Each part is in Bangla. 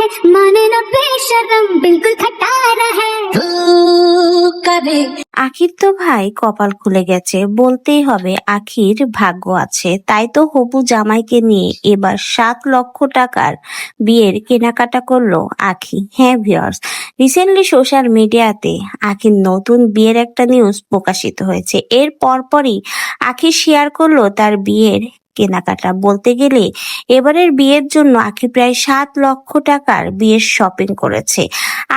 है, माने ना बेशरम, बिल्कुल खटारा है। करे আখির তো ভাই কপাল খুলে গেছে, বলতেই হবে আখির ভাগ্য আছে। তাই তো হবু জামাইকে নিয়ে এবার 7 লক্ষ টাকার বিয়ের কেনাকাটা করলো আখি। হ্যাঁ ভিউয়ার্স, রিসেন্টলি সোশ্যাল মিডিয়াতে আখির নতুন বিয়ের একটা নিউজ প্রকাশিত হয়েছে। এর পরপরই আখি শেয়ার করলো তার বিয়ের কেনাকাটা। বলতে গেলে এবারের বিয়ের জন্য আখি প্রায় 7 লক্ষ টাকার বিয়ের শপিং করেছে।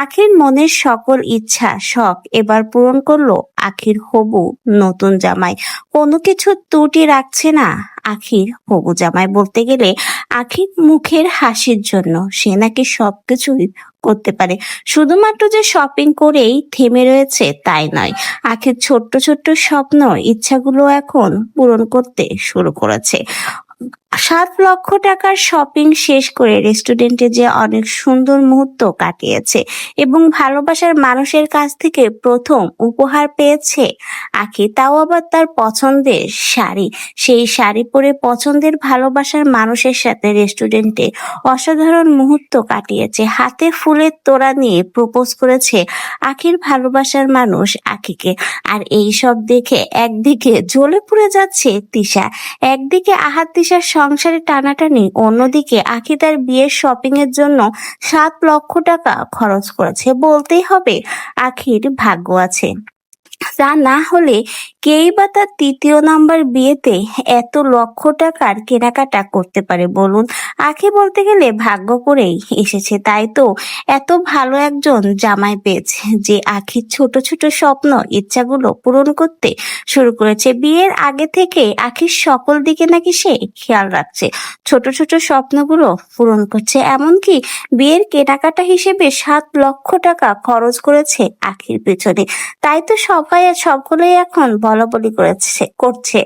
আখির মনের সকল ইচ্ছা শখ এবার পূরণ করলো আখির হবু নতুন জামাই। কোনো কিছু ত্রুটি রাখছে না আখির হবু জামাই। বলতে গেলে আখির মুখের হাসির জন্য সে নাকি সবকিছুই করতে পারে। শুধুমাত্র যে শপিং করেই থেমে রয়েছে তাই নয়, আখির ছোট্ট ছোট্ট স্বপ্ন ইচ্ছাগুলো এখন পূরণ করতে শুরু করেছে। 7 লক্ষ টাকার শপিং শেষ করে রেস্টুরেন্টে যে অনেক সুন্দর মুহূর্ত কাটিয়েছে এবং ভালোবাসার মানুষের কাছ থেকে প্রথম উপহার পেয়েছে আখি, তাও আবার তার পছন্দের শাড়ি। সেই শাড়ি পরে পছন্দের ভালোবাসার মানুষের সাথে রেস্টুরেন্টে অসাধারণ মুহূর্ত কাটিয়েছে। হাতে ফুলের তোড়া নিয়ে প্রপোজ করেছে আখির ভালোবাসার মানুষ আখিকে। আর এই সব দেখে একদিকে জ্বলে পুড়ে যাচ্ছে তিশা, একদিকে আহাত তিশার সংসারে টানাটানি, অন্যদিকে আখি তার বিয়ের শপিং এর জন্য 7 লক্ষ টাকা খরচ করেছে। বলতেই হবে আখির ভাগ্য আছে। তা না হলে কেই বা তার 3য় নাম্বার বিয়েতে এত লক্ষ টাকার কেনাকাটা করতে পারে বলুন। আখি বলতে গেলে ভাগ্য করেই এসেছে, তাই তো এত ভালো একজন জামাই পেয়েছে যে আখির ছোট ছোট স্বপ্ন ইচ্ছাগুলো পূরণ করতে শুরু করেছে। বিয়ের আগে থেকে আখির সকল দিকে নাকি সে খেয়াল রাখছে, ছোট ছোট স্বপ্নগুলো পূরণ করছে। এমনকি বিয়ের কেনাকাটা হিসেবে 7 লক্ষ টাকা খরচ করেছে আখির পেছনে। তাই তো সকলেই এখন বলাবলি করছে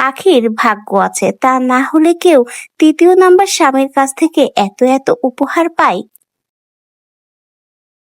আখির ভাগ্য আছে। তা না হলে কেউ 3য় নাম্বার স্বামীর কাছ থেকে এত এত উপহার পায়